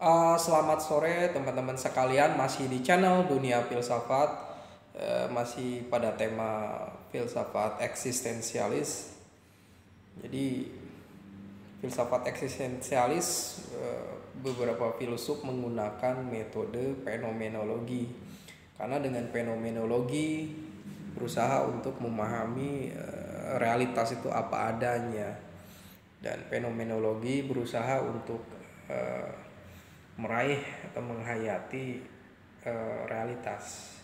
Selamat sore teman-teman sekalian, masih di channel Dunia Filsafat. Masih pada tema filsafat eksistensialis. Jadi filsafat eksistensialis, beberapa filsuf menggunakan metode fenomenologi, karena dengan fenomenologi berusaha untuk memahami realitas itu apa adanya, dan fenomenologi berusaha untuk meraih atau menghayati realitas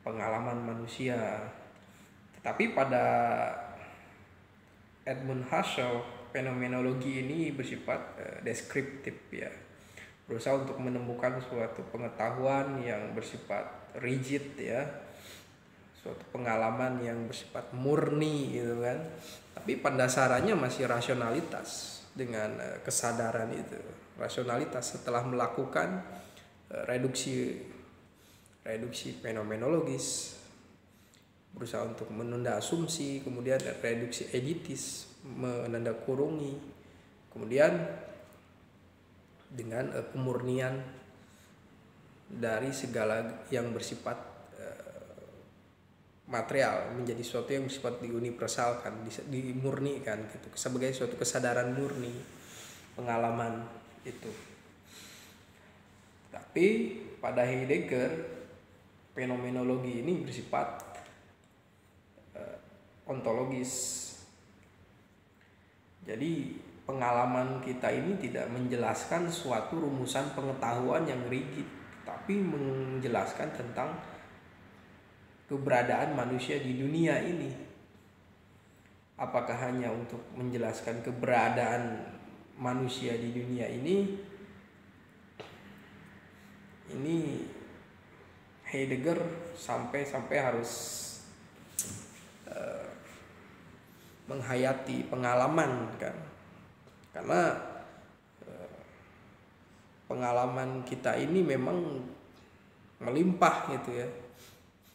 pengalaman manusia. Tetapi pada Edmund Husserl, fenomenologi ini bersifat deskriptif, ya, berusaha untuk menemukan suatu pengetahuan yang bersifat rigid, ya, suatu pengalaman yang bersifat murni gitu kan, tapi pada dasarnya masih rasionalitas dengan kesadaran itu. Rasionalitas setelah melakukan reduksi fenomenologis, berusaha untuk menunda asumsi, kemudian reduksi editis, menandakurungi, kemudian dengan kemurnian dari segala yang bersifat material menjadi sesuatu yang bersifat diuniversalkan, dimurnikan gitu, sebagai suatu kesadaran murni pengalaman itu. Tapi pada Heidegger, fenomenologi ini bersifat ontologis. Jadi pengalaman kita ini tidak menjelaskan suatu rumusan pengetahuan yang rigid, tapi menjelaskan tentang keberadaan manusia di dunia ini. Apakah hanya untuk menjelaskan keberadaan manusia di dunia ini Heidegger sampai harus menghayati pengalaman kan, karena pengalaman kita ini memang melimpah gitu ya,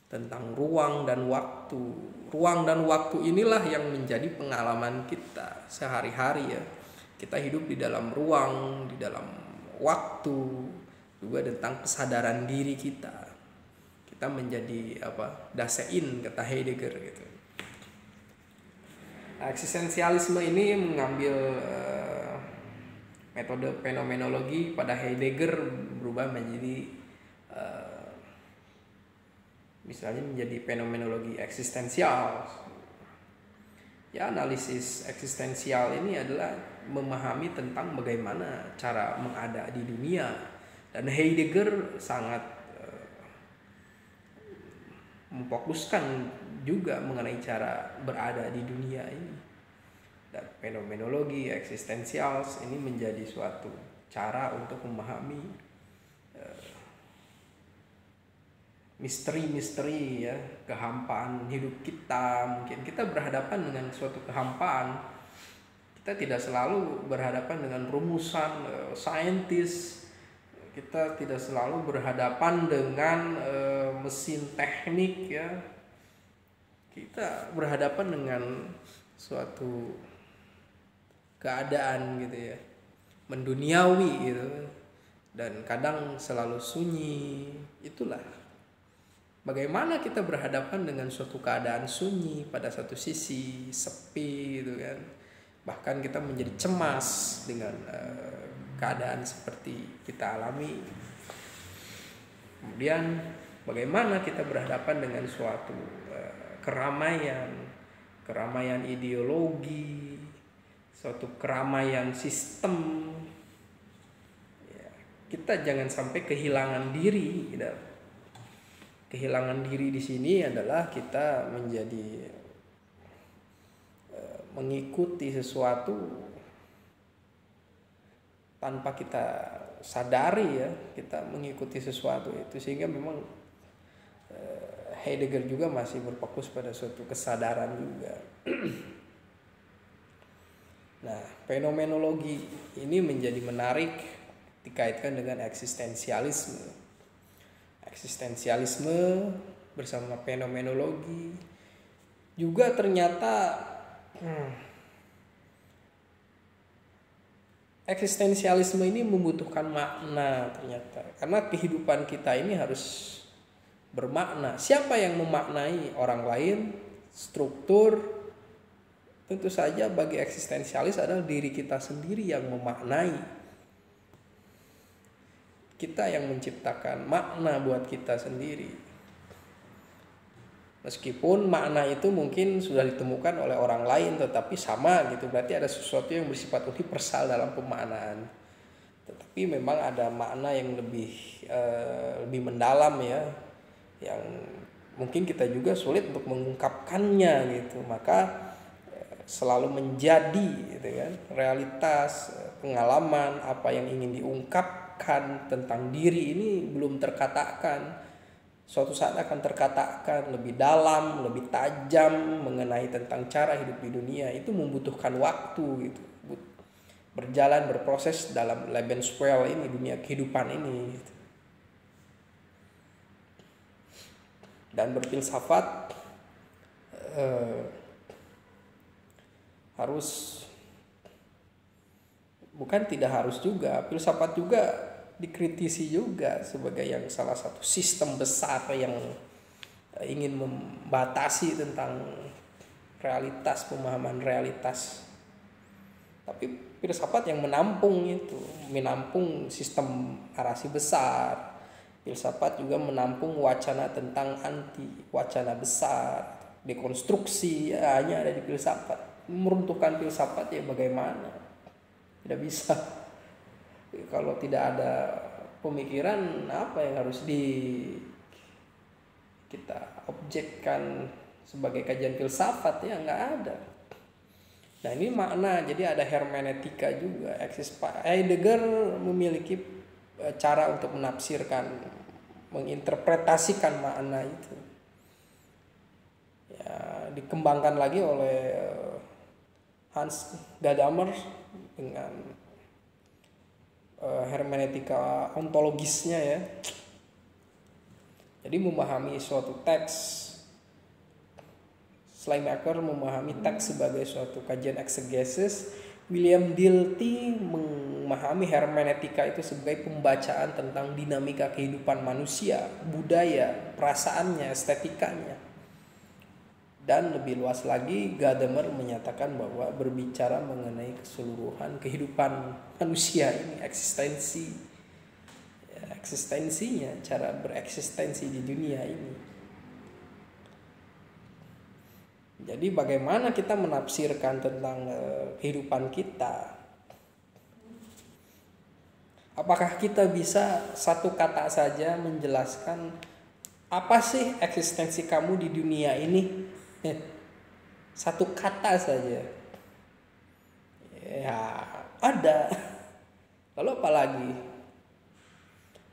tentang ruang dan waktu. Ruang dan waktu inilah yang menjadi pengalaman kita sehari-hari ya. Kita hidup di dalam ruang, di dalam waktu, juga tentang kesadaran diri kita. Kita menjadi dasein, kata Heidegger gitu. Eksistensialisme ini mengambil metode fenomenologi pada Heidegger, berubah menjadi misalnya menjadi fenomenologi eksistensial. Ya, analisis eksistensial ini adalah memahami tentang bagaimana cara mengada di dunia, dan Heidegger sangat memfokuskan juga mengenai cara berada di dunia ini. Dan fenomenologi eksistensial ini menjadi suatu cara untuk memahami misteri-misteri ya, kehampaan hidup kita. Mungkin kita berhadapan dengan suatu kehampaan. Kita tidak selalu berhadapan dengan rumusan saintis. Kita tidak selalu berhadapan dengan mesin teknik ya. Kita berhadapan dengan suatu keadaan gitu ya, menduniawi gitu, dan kadang selalu sunyi. Itulah bagaimana kita berhadapan dengan suatu keadaan sunyi, pada satu sisi sepi gitu kan. Bahkan kita menjadi cemas dengan keadaan seperti kita alami. Kemudian bagaimana kita berhadapan dengan suatu keramaian ideologi, suatu keramaian sistem ya. Kita jangan sampai kehilangan diri gitu. Kehilangan diri di sini adalah kita menjadi mengikuti sesuatu tanpa kita sadari ya, kita mengikuti sesuatu itu, sehingga memang Heidegger juga masih berfokus pada suatu kesadaran juga. Nah, fenomenologi ini menjadi menarik dikaitkan dengan eksistensialisme. Eksistensialisme bersama fenomenologi juga ternyata eksistensialisme ini membutuhkan makna ternyata. Karena kehidupan kita ini harus bermakna. Siapa yang memaknai? Orang lain, struktur. Tentu saja bagi eksistensialis adalah diri kita sendiri yang memaknai. Kita yang menciptakan makna buat kita sendiri. Meskipun makna itu mungkin sudah ditemukan oleh orang lain tetapi sama gitu, berarti ada sesuatu yang bersifat universal dalam pemaknaan. Tetapi memang ada makna yang lebih mendalam ya, yang mungkin kita juga sulit untuk mengungkapkannya gitu. Maka selalu menjadi gitu kan, realitas, pengalaman, apa yang ingin diungkapkan tentang diri ini belum terkatakan. Suatu saat akan terkatakan lebih dalam, lebih tajam mengenai tentang cara hidup di dunia. Itu membutuhkan waktu gitu. Berjalan, berproses dalam Lebenswelt ini, dunia kehidupan ini gitu. Dan berfilsafat harus, bukan tidak harus juga, filsafat juga dikritisi juga sebagai yang salah satu sistem besar yang ingin membatasi tentang realitas, pemahaman realitas. Tapi filsafat yang menampung itu, menampung sistem narasi besar. Filsafat juga menampung wacana tentang anti wacana besar, dekonstruksi ya, hanya ada di filsafat. Meruntuhkan filsafat ya bagaimana? Tidak bisa. Kalau tidak ada pemikiran, apa yang harus kita objekkan sebagai kajian filsafat? Ya nggak ada. Nah ini makna, jadi ada hermeneutika juga. Heidegger memiliki cara untuk menafsirkan, menginterpretasikan makna itu. Ya, dikembangkan lagi oleh Hans Gadamer dengan hermeneutika ontologisnya ya. Jadi memahami suatu teks, Schleiermacher memahami teks sebagai suatu kajian eksegesis. William Dilthey memahami hermeneutika itu sebagai pembacaan tentang dinamika kehidupan manusia, budaya, perasaannya, estetikanya. Dan lebih luas lagi, Gadamer menyatakan bahwa berbicara mengenai keseluruhan kehidupan manusia ini, eksistensinya, cara bereksistensi di dunia ini. Jadi bagaimana kita menafsirkan tentang kehidupan kita? Apakah kita bisa satu kata saja menjelaskan apa sih eksistensi kamu di dunia ini? Satu kata saja ya ada. Lalu apa lagi?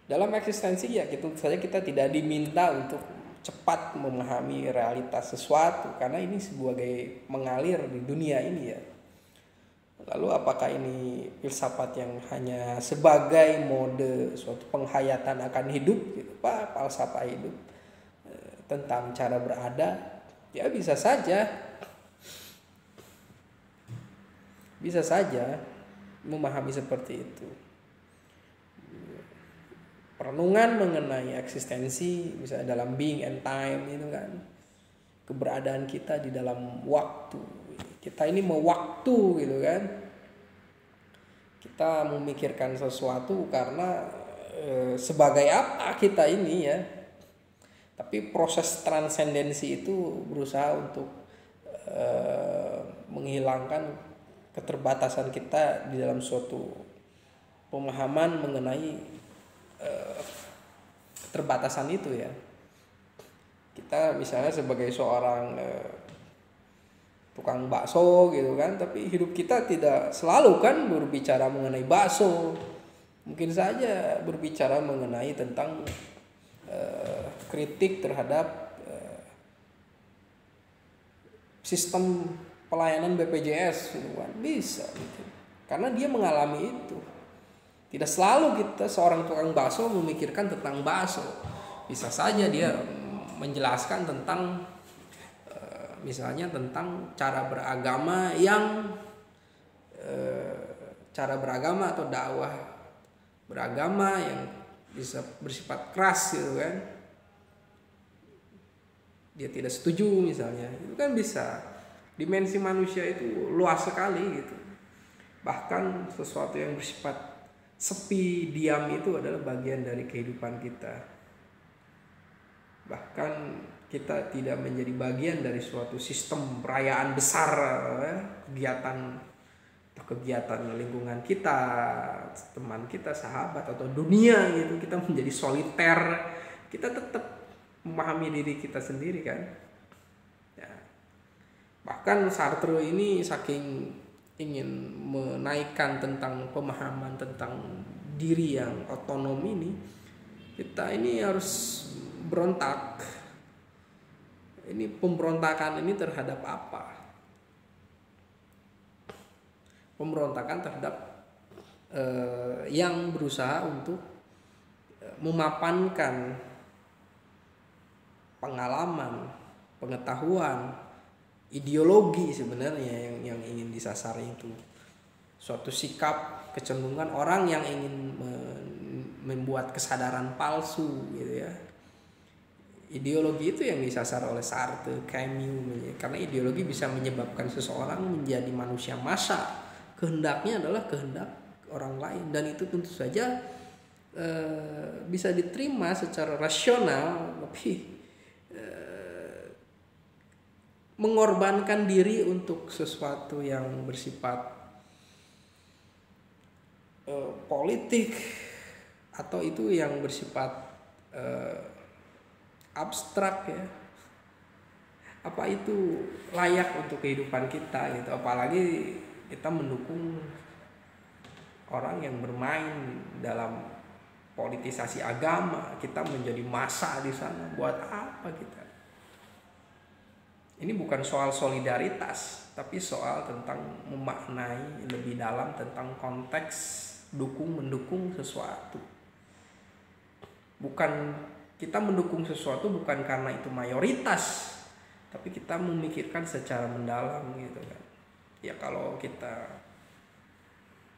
Dalam eksistensi ya tentu saja kita tidak diminta untuk cepat memahami realitas sesuatu, karena ini sebagai mengalir di dunia ini ya. Lalu apakah ini filsafat yang hanya sebagai mode suatu penghayatan akan hidup gitu, Pak, falsafah hidup tentang cara berada? Ya bisa saja memahami seperti itu. Perenungan mengenai eksistensi, misalnya dalam being and time itu kan, keberadaan kita di dalam waktu. Kita ini mau waktu gitu kan. Kita memikirkan sesuatu karena sebagai apa kita ini ya. Tapi proses transendensi itu berusaha untuk menghilangkan keterbatasan kita di dalam suatu pemahaman mengenai keterbatasan itu ya. Kita misalnya sebagai seorang tukang bakso gitu kan, tapi hidup kita tidak selalu kan berbicara mengenai bakso. Mungkin saja berbicara mengenai tentang kritik terhadap sistem pelayanan BPJS gitu kan, bisa gitu. Karena dia mengalami itu. Tidak selalu kita seorang tukang bakso memikirkan tentang bakso. Bisa saja dia menjelaskan tentang misalnya tentang cara beragama yang cara beragama atau dakwah beragama yang bisa bersifat keras gitu kan, dia tidak setuju misalnya, itu kan bisa. Dimensi manusia itu luas sekali gitu. Bahkan sesuatu yang bersifat sepi, diam itu adalah bagian dari kehidupan kita. Bahkan kita tidak menjadi bagian dari suatu sistem perayaan besar, kegiatan lingkungan kita, teman kita, sahabat atau dunia gitu. Kita menjadi soliter, kita tetap memahami diri kita sendiri kan. Ya. Bahkan Sartre ini saking ingin menaikkan tentang pemahaman tentang diri yang otonom ini, kita ini harus berontak. Ini pemberontakan ini terhadap apa? Pemberontakan terhadap yang berusaha untuk memapankan pengalaman, pengetahuan, ideologi sebenarnya yang ingin disasar itu. Suatu sikap, kecenderungan orang yang ingin membuat kesadaran palsu gitu ya. Ideologi itu yang disasar oleh Sartre, Camus, karena ideologi bisa menyebabkan seseorang menjadi manusia massa. Kehendaknya adalah kehendak orang lain, dan itu tentu saja bisa diterima secara rasional, tapi mengorbankan diri untuk sesuatu yang bersifat politik atau itu yang bersifat abstrak ya, apa itu layak untuk kehidupan kita gitu. Apalagi kita mendukung orang yang bermain dalam politisasi agama, kita menjadi massa di sana. Buat apa kita? Ini bukan soal solidaritas, tapi soal tentang memaknai lebih dalam tentang konteks mendukung sesuatu. Bukan kita mendukung sesuatu bukan karena itu mayoritas, tapi kita memikirkan secara mendalam gitu kan. Ya kalau kita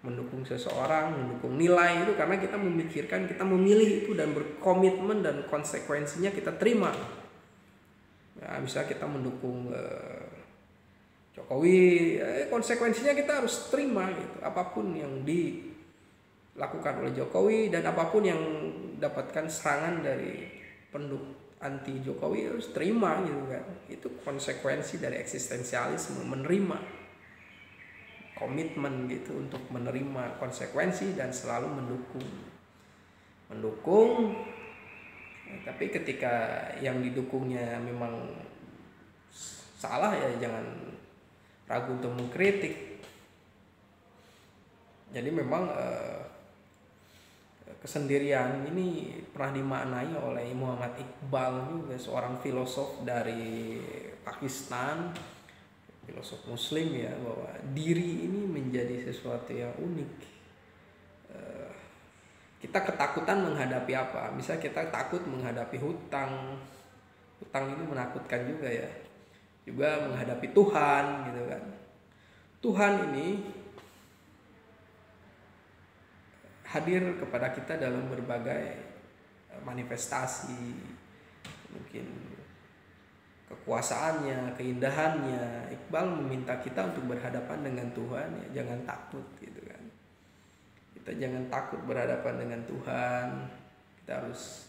mendukung seseorang, mendukung nilai itu karena kita memikirkan, kita memilih itu dan berkomitmen, dan konsekuensinya kita terima. Nah, bisa kita mendukung Jokowi, konsekuensinya kita harus terima gitu. Apapun yang dilakukan oleh Jokowi dan apapun yang dapatkan serangan dari pendukung anti Jokowi harus terima gitu kan. Itu konsekuensi dari eksistensialisme, menerima, komitmen gitu untuk menerima konsekuensi dan selalu mendukung. Tapi ketika yang didukungnya memang salah ya jangan ragu untuk mengkritik. Jadi memang kesendirian ini pernah dimaknai oleh Muhammad Iqbal juga, seorang filosof dari Pakistan, filosof Muslim ya, bahwa diri ini menjadi sesuatu yang unik. Kita ketakutan menghadapi apa? Misal kita takut menghadapi hutang ini menakutkan juga ya. Juga menghadapi Tuhan gitu kan. Tuhan ini hadir kepada kita dalam berbagai manifestasi, mungkin kekuasaannya, keindahannya. Iqbal meminta kita untuk berhadapan dengan Tuhan ya, jangan takut gitu kan. Kita jangan takut berhadapan dengan Tuhan. Kita harus